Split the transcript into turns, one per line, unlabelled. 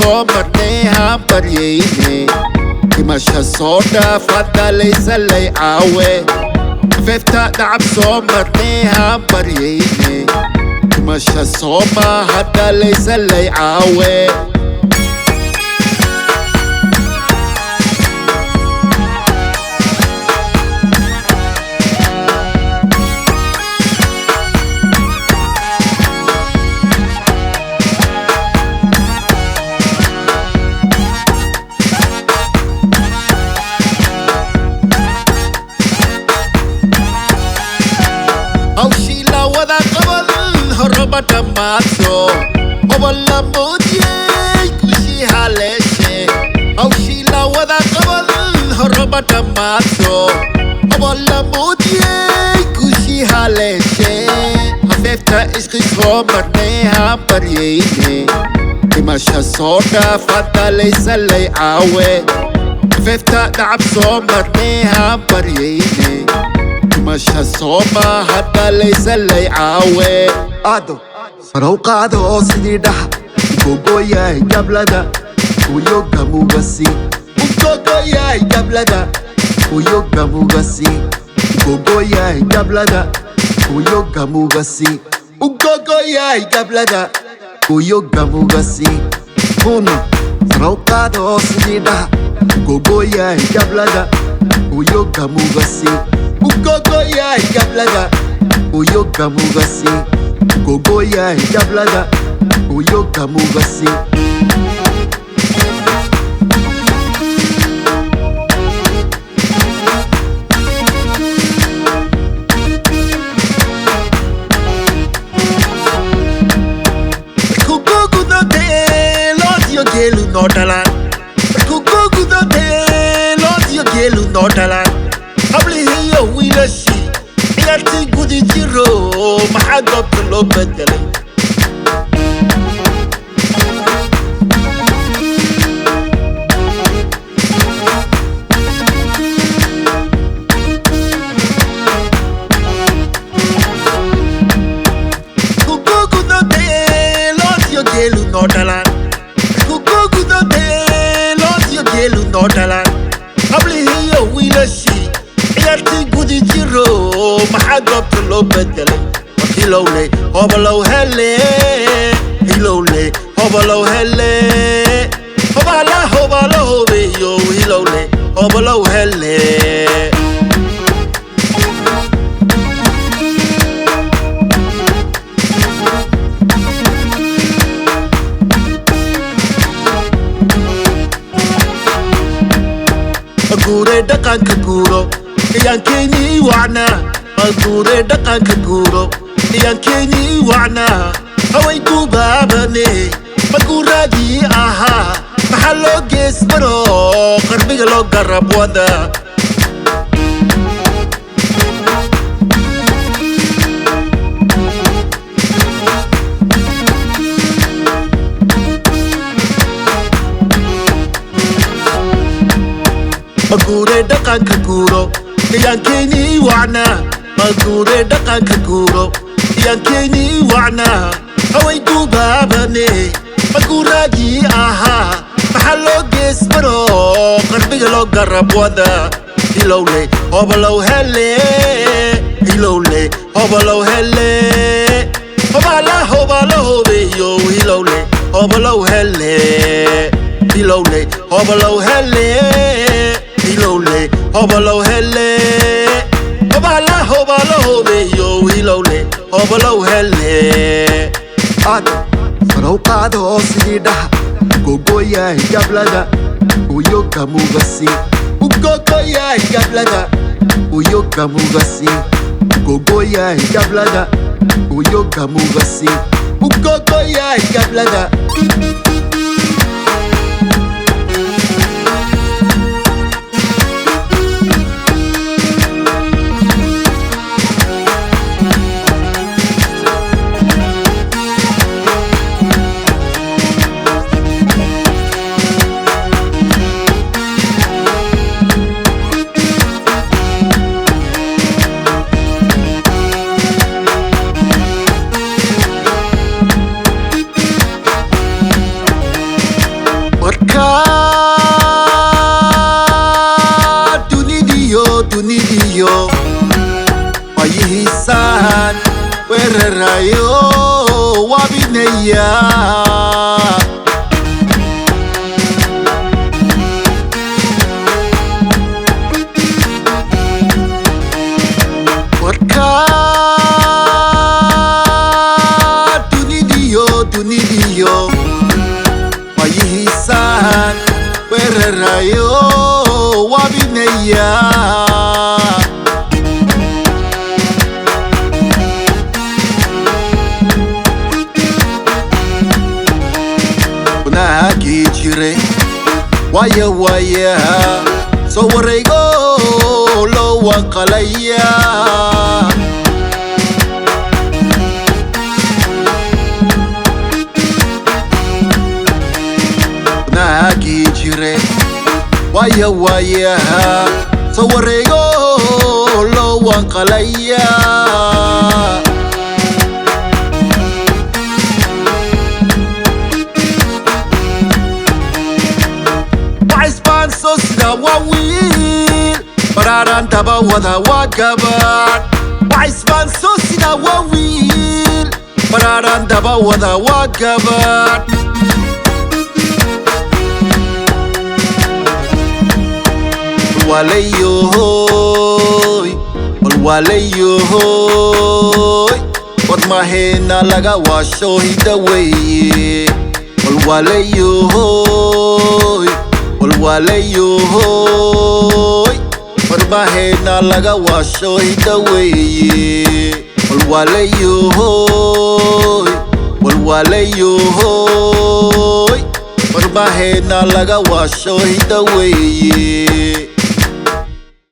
soo marnay haan baryayne dhimasha soo dhaaf hadda laysalay caawe afeefta dhacab soo marnay haan baryayne dhimasha sooma hadda laysalay caawe Mato Obala Modiye Kushi Haleshe Aushila Wada Kabal Horobata Mato Obala Modiye Kushi Haleshe Hafefta Ishki Somarne Hambaryene Dimasha Soda Fata Laysalay Awe Hafefta Da'ab Somarne Hambaryene Dimasha Soma Hata Laysalay Awe Ado Sarauqaado sidii dhax ugogoyahay gablada uyoga mugasi ugogoyahay gablada uyoga mugasi ugogoyahay gablada uyoga mugasi ugogoyahay gablada uyoga mugasi Uno Sarauqaado sidii dhax ugogoyahay gablada uyoga mugasi ugogoyahay gablada uyoga mugasi Gogoya jablada uyoga mugasi Kugogu do te Lord yo gelu notalan Kugogu do te Lord yo gelu notalan Habli hiyo wilashi Yati gudi jiro mahagab lo bedele Kugogu do te Lord yo gelu notalan Kugogu do te Lord yo gelu notalan Habli hiyo wilashi Yati gudi jiro mahagab lo bedele Hilole hobalo hele Hilole hobalo hele Hobala hobe yo Hilole hobalo hele Agure dakan kaguro Yankini wana Agure dakan kaguro Yankini wana Hawai kubabane Maguragi aha Mahalo gesbaro Karbiga lo garab wada Magure dakan kaguro Yankini wana Magure dakan kaguro Yankini wana Hawai kubabane Maguragi aha Mahalo gesbaro Karbiga lo garab wada Hilole hobalo hele Hilole hobalo hele Hobala hobe yo Hilole hobalo hele Hilole hobalo hele Hilole hobalo hele Hobala hobe yo Hilole hobalo hele Ado Sarauqaado sidii dhax ugogoyahay gablada uyoga mugasi ugogoyahay gablada uyoga mugasi ugogoyahay gablada uyoga mugasi ugogoyahay gablada dunidiyo wayihiisaan weerarayo wabinaya dunidiyo wayihiisaan weerarayo wabinaya kunahagii jire waayaha soo wareego loo waqalaya kunahagii jire waayaha soo wareego loo waqalaya sida wawiil bararan daba wada wagabad waisban sida wawiil bararan daba wada wagabad walwalayohoy wadmahena laga washo hidaweye walwalayohoy walwalayohoy wadmahena laga washo hidaweye walwalayohoy walwalayohoy wadmahena laga washo hidaweye